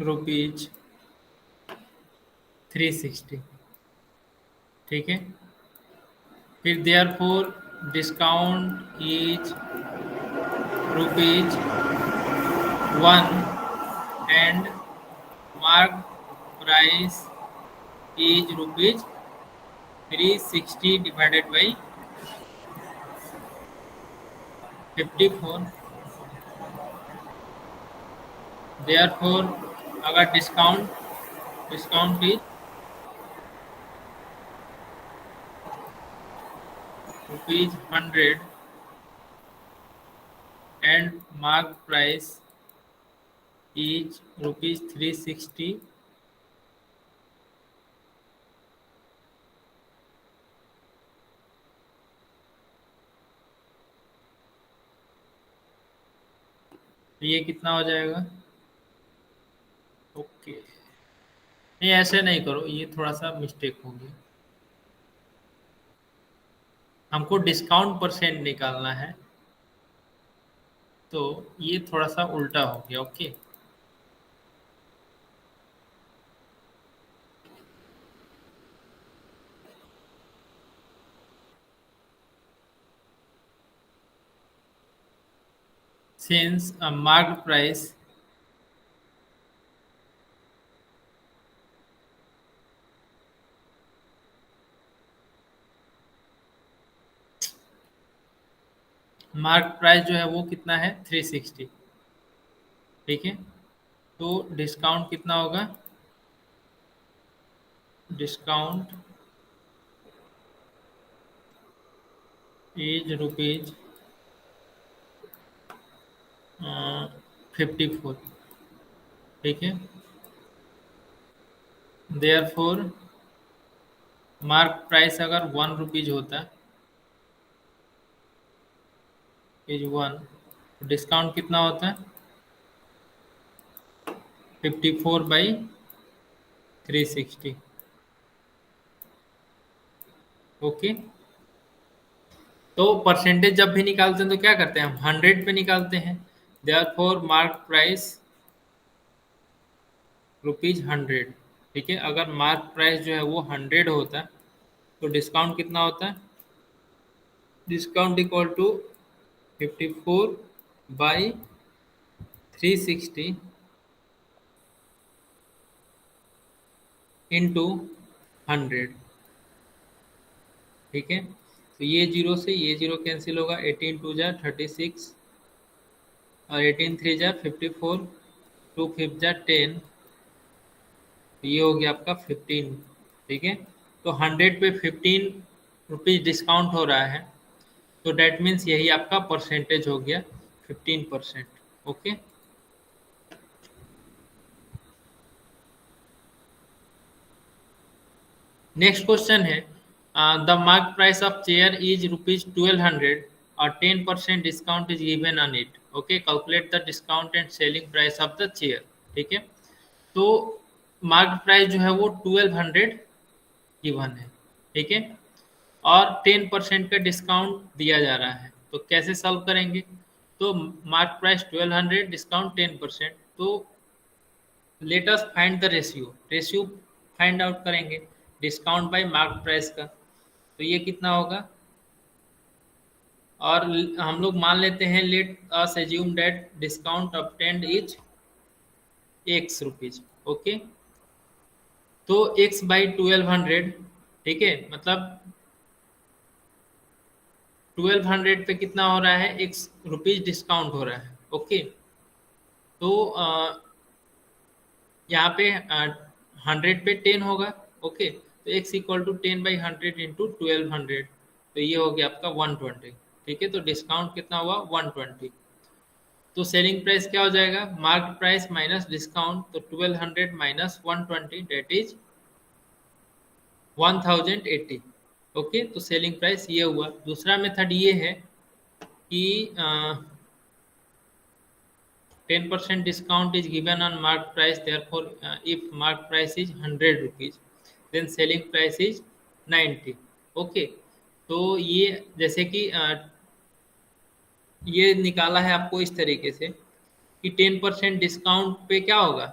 A: rupees 360, ठीक है। फिर therefore discount is rupees 1 and mark price is rupees 360 divided by 54। Therefore अगर discount is rupees 100 and mark price is rupees 360, तो ये कितना हो जाएगा? ओके, नहीं ऐसे नहीं करो, ये थोड़ा सा मिस्टेक हो गया। हमको डिस्काउंट परसेंट निकालना है, तो ये थोड़ा सा उल्टा हो गया। Okay, since a marked price जो है वो कितना है? 360, ठीक है। तो डिस्काउंट कितना होगा? डिस्काउंट इज रुपीज 54, ठीक है। देयरफॉर मार्क प्राइस अगर 1 रुपीज होता इज 1, तो डिस्काउंट कितना होता है? 54 बाई 360, ओके। तो परसेंटेज जब भी निकालते हैं तो क्या करते हैं हम? 100 पे निकालते हैं। देयरफॉर मार्क प्राइस रुपीज 100, ठीक है। अगर मार्क प्राइस जो है वो 100 होता तो डिस्काउंट कितना होता है? Discount equal to 54 by 360 into 100, ठीक है। तो ये जीरो से ये जीरो कैंसिल होगा, 18 टू जा 36 और 18 थ्री जा 54, 2 5 जा 10, तो ये हो गया आपका 15, ठीक है। तो 100 पे 15 रुपीज डिस्काउंट हो रहा है, तो डेट मीन्स यही आपका परसेंटेज हो गया 15%, ओके। नेक्स्ट क्वेश्चन है, the mark price of chair is rupees 1200 और 10% discount is given on it, okay. Calculate the discount and selling price of the chair, ठीक है। तो मार्क प्राइस जो है वो 1200 गिवन है, ठीक है, और 10% का डिस्काउंट दिया जा रहा है। तो कैसे सॉल्व करेंगे? तो मार्क प्राइस 1200, डिस्काउंट 10%, तो let us find the ratio find out करेंगे डिस्काउंट बाय मार्क प्राइस का। तो ये कितना होगा? और हम लोग मान लेते हैं, let us assume that discount obtained is x rupees, okay. तो x बाई 1200, ठीक है, मतलब 1200 पे कितना हो रहा है? x रुपीज डिस्काउंट हो रहा है, ओके। तो यहाँ पे 100 पे 10 होगा, ओके। तो x equal to 10 by 100 into 1200, तो ये हो गया आपका 120, ठीक है। तो डिस्काउंट कितना हुआ? 120। तो सेलिंग प्राइस क्या हो जाएगा? मार्क प्राइस माइनस डिस्काउंट, तो 1200 माइनस 120 डेट इज 1080, ओके। तो सेलिंग प्राइस ये हुआ। दूसरा मेथड ये है कि 10% discount is given on mark price, therefore if mark price is 100 rupees then selling price is 90, okay। तो ये जैसे कि ये निकाला है आपको इस तरीके से कि 10% डिस्काउंट पे क्या होगा?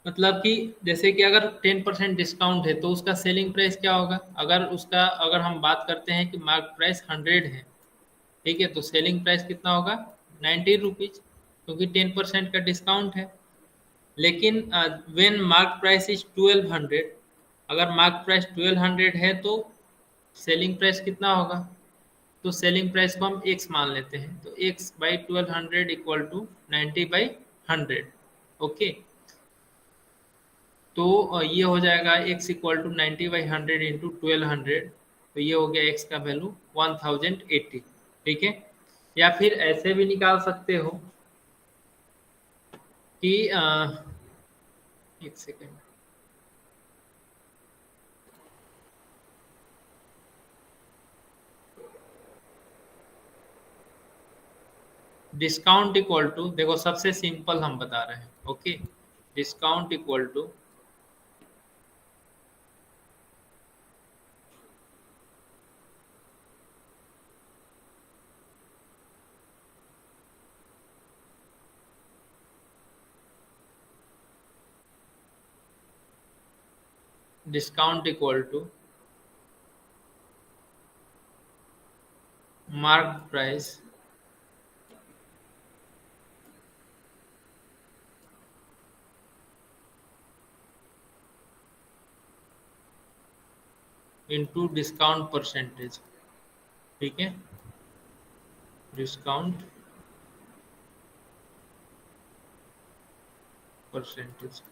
A: मतलब कि जैसे कि अगर 10% डिस्काउंट है तो उसका सेलिंग प्राइस क्या होगा, अगर हम बात करते हैं कि मार्क प्राइस 100 है, ठीक है, तो सेलिंग प्राइस कितना होगा, 90 रुपीज, क्योंकि 10% का डिस्काउंट है। लेकिन व्हेन मार्क प्राइस इज 1200, अगर मार्क प्राइस 1200 है तो सेलिंग प्राइस कितना होगा, तो सेलिंग प्राइस को हम एक्स मान लेते हैं, तो x by 1200 equal to 90/100। Okay, तो ये हो जाएगा x इक्वल टू 90/100 इंटू 1200, तो ये हो गया x का वैल्यू 1080। ठीक है, या फिर ऐसे भी निकाल सकते हो कि एक सेकेंड, डिस्काउंट इक्वल टू, देखो सबसे सिंपल हम बता रहे हैं। Okay, discount equal to discount equal to mark price into discount percentage. ठीक है, डिस्काउंट परसेंटेज,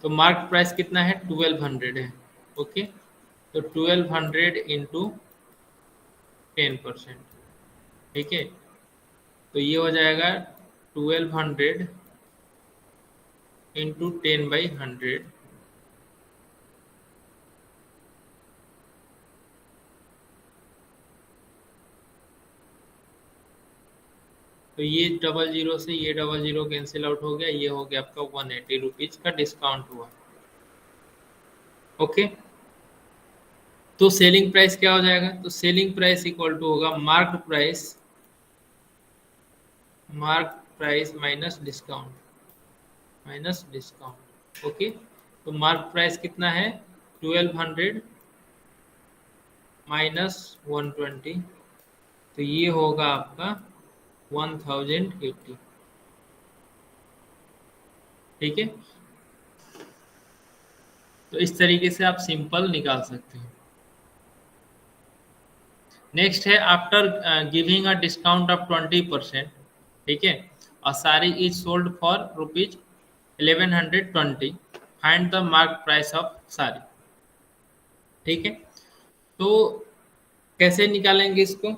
A: तो मार्क प्राइस कितना है, 1200 है। ओके, तो 1200 इंटू 10%। ठीक है, तो ये हो जाएगा 1200 इंटू 10/100, तो ये डबल जीरो से ये डबल जीरो कैंसिल आउट हो गया, ये हो गया आपका 180 रुपीज का डिस्काउंट हुआ। ओके, तो सेलिंग प्राइस क्या हो जाएगा, तो सेलिंग प्राइस इक्वल टू होगा mark price minus discount. Okay, तो मार्क प्राइस कितना है, 1200 माइनस 120, तो ये होगा आपका 1080। ठीक है, तो इस तरीके से आप सिंपल निकाल सकते हैं। नेक्स्ट है after giving a discount of 20%। ठीक है, और sari is sold for rupees 1120, find the mark price of sari. ठीक है, तो कैसे निकालेंगे इसको,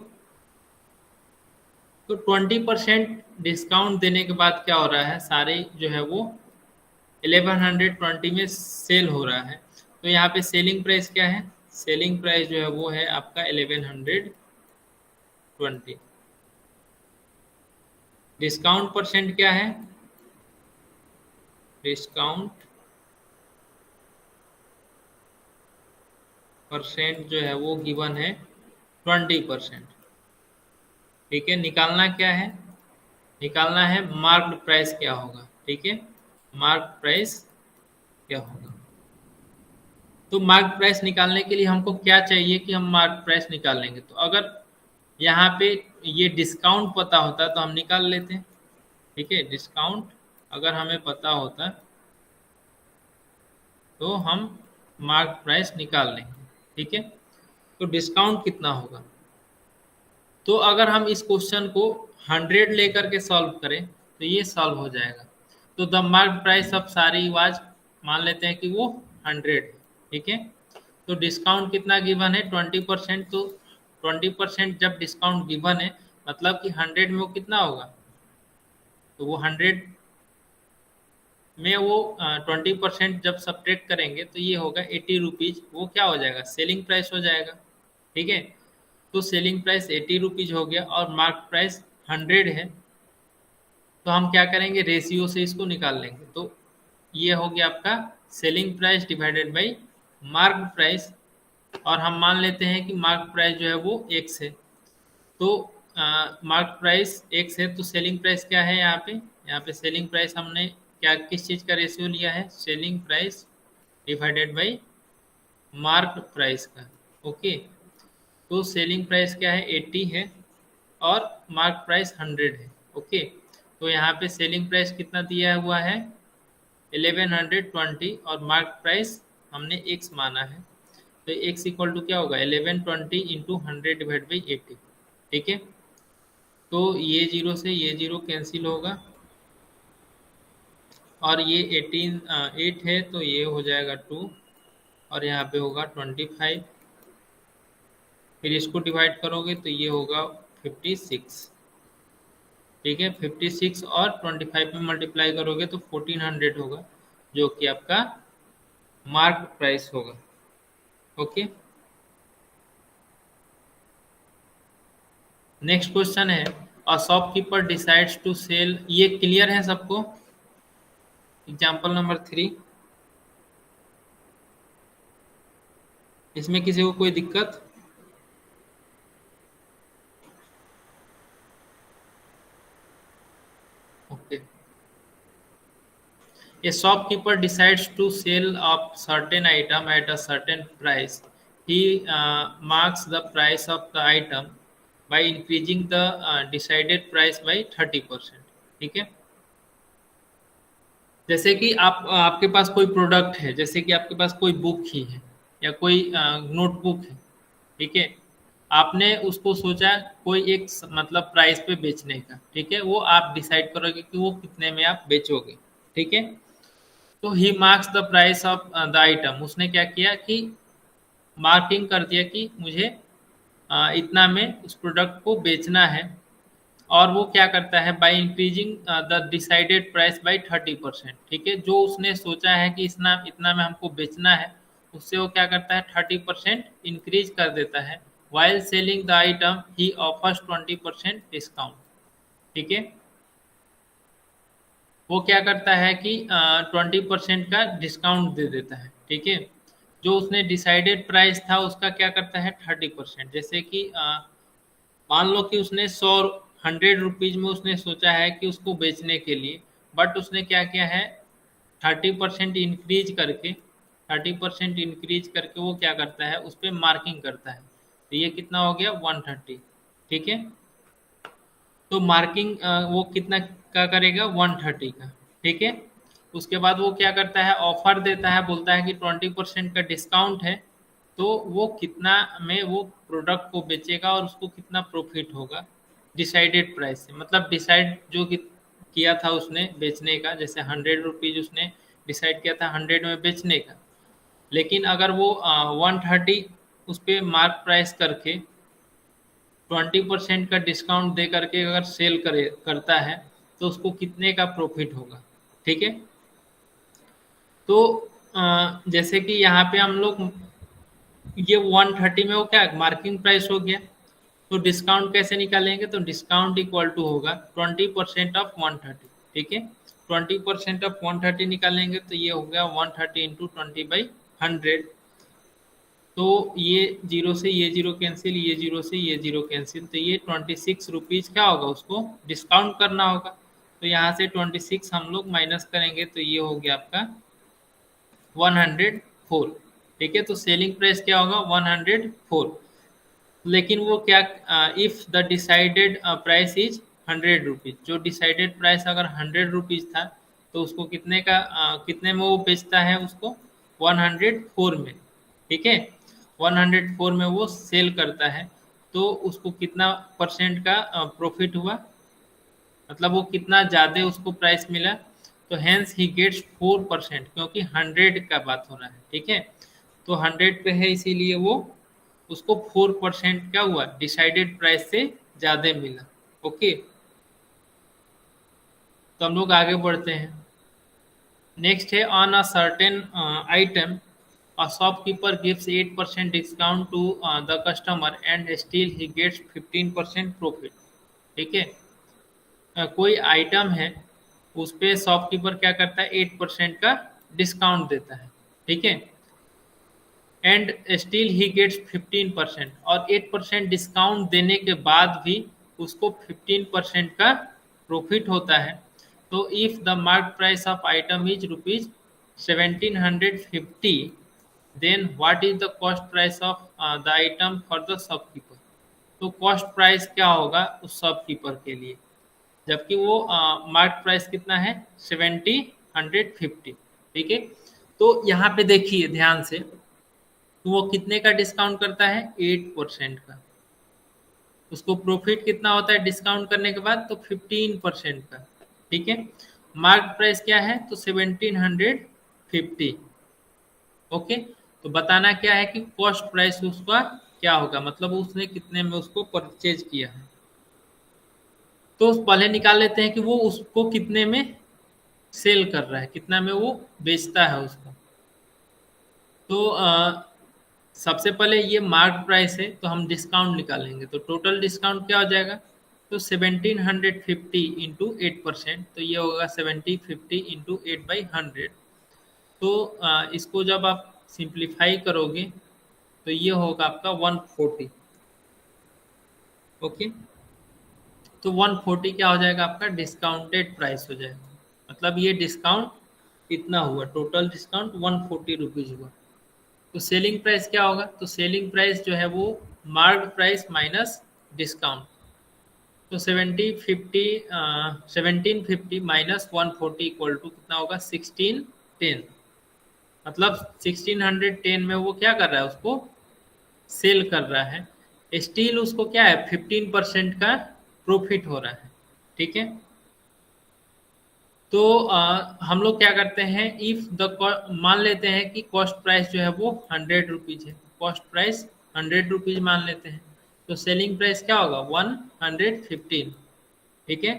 A: तो 20% डिस्काउंट देने के बाद क्या हो रहा है, साड़ी जो है वो 1120 में सेल हो रहा है, तो यहाँ पे सेलिंग प्राइस क्या है, सेलिंग प्राइस जो है वो है आपका 1120। डिस्काउंट परसेंट क्या है, डिस्काउंट परसेंट जो है वो गिवन है 20%। ठीक है, निकालना क्या है, निकालना है मार्क्ड प्राइस क्या होगा। ठीक है, मार्क प्राइस क्या होगा, तो मार्क प्राइस निकालने के लिए हमको क्या चाहिए कि हम मार्क प्राइस निकाल लेंगे, तो अगर यहाँ पे ये डिस्काउंट पता होता तो हम निकाल लेते। ठीक है, डिस्काउंट अगर हमें पता होता तो हम मार्क प्राइस निकाल लेंगे। ठीक है, तो डिस्काउंट कितना होगा, तो अगर हम इस क्वेश्चन को 100 लेकर के सॉल्व करें तो ये सॉल्व हो जाएगा। तो द मार्क प्राइस ऑफ सारी वाज, मान लेते हैं कि वो 100। ठीक है, तो डिस्काउंट कितना गिवन है, 20%, तो 20% जब डिस्काउंट गिवन है मतलब कि 100 में वो कितना होगा, तो वो 100 में वो 20% जब सब्ट्रैक्ट करेंगे तो ये होगा 80 रुपीज, वो क्या हो जाएगा, सेलिंग प्राइस हो जाएगा। ठीक है, तो सेलिंग प्राइस 80 रुपीज हो गया और मार्क प्राइस 100 है, तो हम क्या करेंगे, रेशियो से इसको निकाल लेंगे, तो ये हो गया आपका selling price divided by mark price, और हम मान लेते हैं कि मार्क प्राइस जो है वो एक्स है, तो मार्क प्राइस एक्स है, तो सेलिंग प्राइस क्या है, यहाँ पे सेलिंग प्राइस हमने क्या किस चीज़ का रेशियो लिया है? Selling price divided by mark price का। ओके, तो सेलिंग प्राइस क्या है? 80 है और मार्क प्राइस 100 है। ओके, तो यहाँ पे सेलिंग प्राइस कितना दिया हुआ है? 1120 और मार्क प्राइस हमने x माना है, तो x इक्वल टू क्या होगा? 1120 इंटू 100 डिवाइड बाई 80। ठीक है, तो ये जीरो से ये जीरो कैंसिल होगा और ये 8 है तो ये हो जाएगा 2 और यहाँ पे होगा 25। फिर इसको डिवाइड करोगे तो ये होगा 56। ठीक है, 56 और 25 में मल्टीप्लाई करोगे तो 1400 होगा, जो कि आपका मार्क प्राइस होगा। ओके, नेक्स्ट क्वेश्चन है, a shopkeeper decides to sell. ये क्लियर है सबको? एग्जाम्पल नंबर 3, इसमें किसी को कोई दिक्कत? Okay, a shopkeeper decides to sell a certain item at a certain price. He marks the price of the item by increasing the decided price by 30%। ठीक है, जैसे कि आपके पास कोई प्रोडक्ट है, जैसे कि आपके पास कोई बुक ही है या कोई नोटबुक है। ठीक है, आपने उसको सोचा कोई एक मतलब प्राइस पे बेचने का। ठीक है, वो आप डिसाइड करोगे कि वो कितने में आप बेचोगे। ठीक है, तो he marks the price of the item. उसने क्या किया कि मार्किंग कर दिया कि मुझे इतना में उस प्रोडक्ट को बेचना है, और वो क्या करता है? By increasing the decided price by 30%। ठीक है, जो उसने सोचा है कि इतना इतना में हमको बेचना है, उससे वो क्या करता है? 30% इंक्रीज कर देता है। While selling the item he offers 20% discount. ठीक है, वो क्या करता है कि 20% का डिस्काउंट दे देता है। ठीक है, जो उसने डिसाइडेड प्राइस था उसका क्या करता है? 30%। जैसे कि मान लो कि उसने 100 रुपीज में उसने सोचा है कि उसको बेचने के लिए, बट उसने क्या किया है? 30% इंक्रीज करके 30% इंक्रीज करके वो क्या करता है? उस पर मार्किंग करता है, तो ये कितना हो गया? 130। ठीक है, तो मार्किंग वो कितना का करेगा? 130 का। ठीक है, उसके बाद वो क्या करता है? ऑफर देता है, बोलता है कि 20% का डिस्काउंट है, तो वो कितना में वो प्रोडक्ट को बेचेगा और उसको कितना प्रॉफिट होगा डिसाइडेड प्राइस से। मतलब डिसाइड जो किया था उसने बेचने का, जैसे 100 रुपीज उसने डिसाइड किया था 100 में बेचने का, लेकिन अगर वो 130 उस पर मार्क प्राइस करके 20% का डिस्काउंट दे करके अगर सेल करता है, तो उसको कितने का प्रॉफिट होगा। ठीक है, तो जैसे कि यहाँ पे हम लोग ये 130 में वो क्या मार्किंग प्राइस हो गया, तो डिस्काउंट कैसे निकालेंगे? तो डिस्काउंट इक्वल टू होगा 20% ऑफ 130। ठीक है, 20% ऑफ 130 निकालेंगे तो ये हो गया 130 इंटू 20/100। तो ये जीरो से ये जीरो कैंसिल, ये जीरो से ये जीरो कैंसिल, तो ये 26 रुपीज क्या होगा? उसको डिस्काउंट करना होगा। तो यहाँ से 26 हम लोग माइनस करेंगे तो ये हो गया आपका 104। ठीक है, तो सेलिंग प्राइस क्या होगा? 104। लेकिन वो क्या, if the decided price is 100 rupees, जो डिसाइडेड प्राइस अगर 100 रुपीज था, तो उसको कितने का कितने में वो बेचता है? उसको 104 में। ठीक है, 104 में वो सेल करता है, तो उसको कितना परसेंट का प्रॉफिट हुआ? मतलब वो कितना ज़्यादा उसको प्राइस मिला, तो हैंस ही गेट्स 4%, क्योंकि 100 का बात हो रहा है। ठीक है, तो 100 पे है इसीलिए वो उसको 4% क्या हुआ? डिसाइडेड प्राइस से ज़्यादा मिला। ओके, तो हम लोग आगे बढ़ते हैं। नेक्स्ट है, on a certain item a shopkeeper gives 8% discount to the customer and still he gets 15% profit। ठीक है, कोई आइटम है उस पे शॉपकीपर क्या करता है? 8% का डिस्काउंट देता है। ठीक है, एंड स्टिल ही गेट्स 15%, और 8% डिस्काउंट देने के बाद भी उसको 15% का प्रॉफिट होता है। तो if the mark price of item is rupees 1750, then what is the cost price of the item for the shopkeeper. तो कॉस्ट प्राइस क्या होगा उस शॉपकीपर के लिए, जबकि वो मार्क प्राइस कितना है 1750। ठीक है, तो यहाँ पे देखिए ध्यान से, तो वो कितने का डिस्काउंट करता है 8% का। उसको प्रॉफिट कितना होता है डिस्काउंट करने के बाद, तो 15% का। ठीक है, मार्क प्राइस क्या है तो 1750। ओके, तो बताना क्या है कि कॉस्ट प्राइस उसका क्या होगा, मतलब उसने कितने में उसको परचेज किया है। तो पहले निकाल लेते हैं कि वो उसको कितने में सेल कर रहा है, कितना में वो बेचता है उसको। तो सबसे पहले ये मार्क प्राइस है तो हम डिस्काउंट निकालेंगे, तो टोटल डिस्काउंट क्या हो जाएगा, तो 1750 इंटू 8%, तो ये होगा 1750 इंटू 8/100। तो इसको जब आप सिंप्लीफाई करोगे तो ये होगा आपका 140। ओके, तो 140 क्या हो जाएगा आपका डिस्काउंटेड प्राइस हो जाएगा, मतलब ये डिस्काउंट कितना हुआ, टोटल डिस्काउंट 140 रुपीज हुआ। तो सेलिंग प्राइस क्या होगा, तो सेलिंग प्राइस जो है वो मार्क प्राइस माइनस डिस्काउंट। तो 1750 माइनस 140 इक्वल टू कितना होगा 1610। मतलब 1610 में वो क्या कर रहा है, उसको सेल कर रहा है। स्टील उसको क्या है 15% का प्रॉफिट हो रहा है। ठीक है, तो हम लोग क्या करते हैं, इफ द मान लेते हैं कि कॉस्ट प्राइस जो है वो 100 रुपीज है, कॉस्ट प्राइस 100 रुपीज मान लेते हैं, तो सेलिंग प्राइस क्या होगा 115। ठीक है,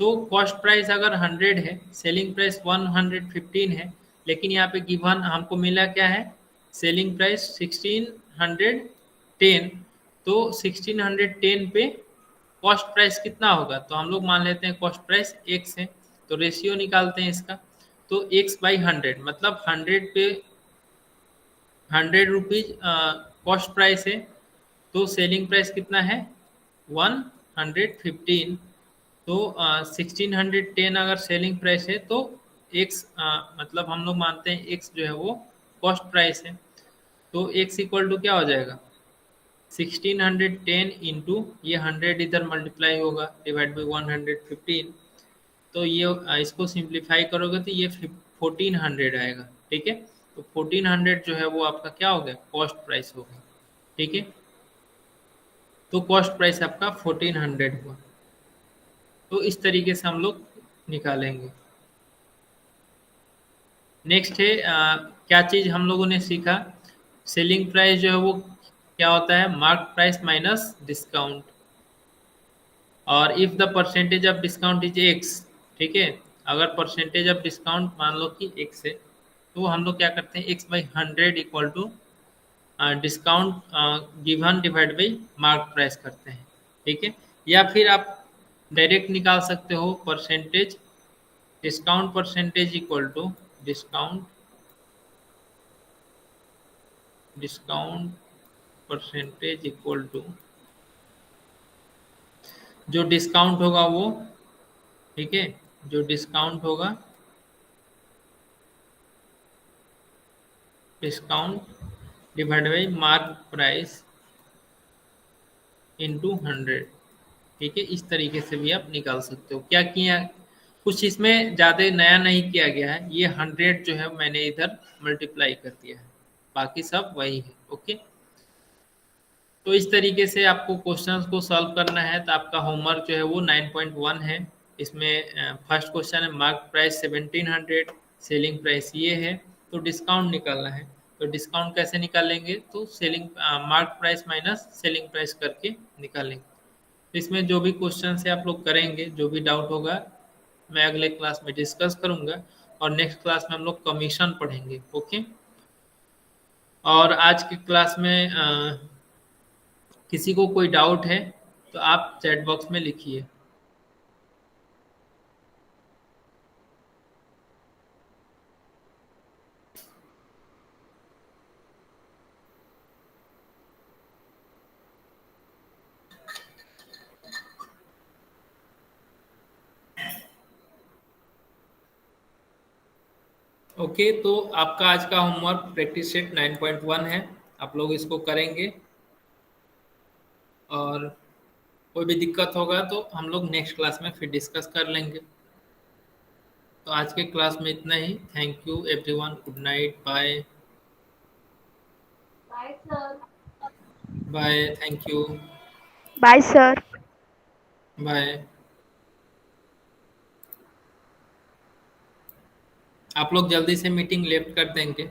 A: तो कॉस्ट प्राइस अगर 100 है, सेलिंग प्राइस 115 है, लेकिन यहाँ पे गिवन हमको मिला क्या है, सेलिंग प्राइस 1610। तो 1610 पे कॉस्ट प्राइस कितना होगा, तो हम लोग मान लेते हैं कॉस्ट प्राइस x है, तो रेशियो निकालते हैं इसका। तो x/100 मतलब 100 पे 100 रुपीज कॉस्ट प्राइस है, तो सेलिंग प्राइस कितना है 115। तो 1610 अगर सेलिंग प्राइस है तो x मतलब हम लोग मानते हैं x जो है वो कॉस्ट प्राइस है, तो x इक्वल टू क्या हो जाएगा 1610 इंटू ये 100 इधर मल्टीप्लाई होगा डिवाइड बाई 115। तो ये इसको सिंप्लीफाई करोगे तो ये 1400 आएगा। ठीक है, तो 1400 जो है वो आपका क्या हो गया कॉस्ट प्राइस हो गया। ठीक है, तो कॉस्ट प्राइस आपका 1400 हुआ। तो इस तरीके से हम लोग निकालेंगे। नेक्स्ट है क्या चीज़ हम लोगों ने सीखा, सेलिंग प्राइस जो है वो क्या होता है मार्क प्राइस माइनस डिस्काउंट। और if the percentage of discount is x, ठीक है, अगर परसेंटेज ऑफ डिस्काउंट मान लो कि एक्स है, तो हम लोग क्या करते हैं x/100 equal to discount given divide by mark price करते हैं। ठीक है, या फिर आप डायरेक्ट निकाल सकते हो percentage, discount percentage equal to discount discount percentage equal to जो डिस्काउंट होगा वो, ठीक है, जो डिस्काउंट होगा discount divide by mark price into 100। ठीक है, इस तरीके से भी आप निकाल सकते हो। क्या किया, कुछ इसमें ज़्यादा नया नहीं किया गया है, ये 100 जो है मैंने इधर मल्टीप्लाई कर दिया है, बाकी सब वही है। ओके, तो इस तरीके से आपको क्वेश्चंस को सॉल्व करना है। तो आपका होमवर्क जो है वो 9.1 है। इसमें फर्स्ट क्वेश्चन है मार्क प्राइस 1700, सेलिंग प्राइस ये है, तो डिस्काउंट निकालना है। तो डिस्काउंट कैसे निकालेंगे, तो selling mark price minus selling price करके निकालेंगे। तो इसमें जो भी क्वेश्चन है आप लोग करेंगे, जो भी डाउट होगा मैं अगले क्लास में डिस्कस करूंगा। और नेक्स्ट क्लास में हम लोग कमीशन पढ़ेंगे। ओके, और आज की क्लास में किसी को कोई डाउट है तो आप चैट बॉक्स में लिखिए। ओके, तो आपका आज का होमवर्क प्रैक्टिस सेट 9.1 है, आप लोग इसको करेंगे और कोई भी दिक्कत होगा तो हम लोग नेक्स्ट क्लास में फिर डिस्कस कर लेंगे। तो आज के क्लास में इतना ही। Thank you everyone, good night, bye. Bye, thank you,
B: Bye, sir.
A: Bye. आप लोग जल्दी से मीटिंग लेफ्ट कर देंगे।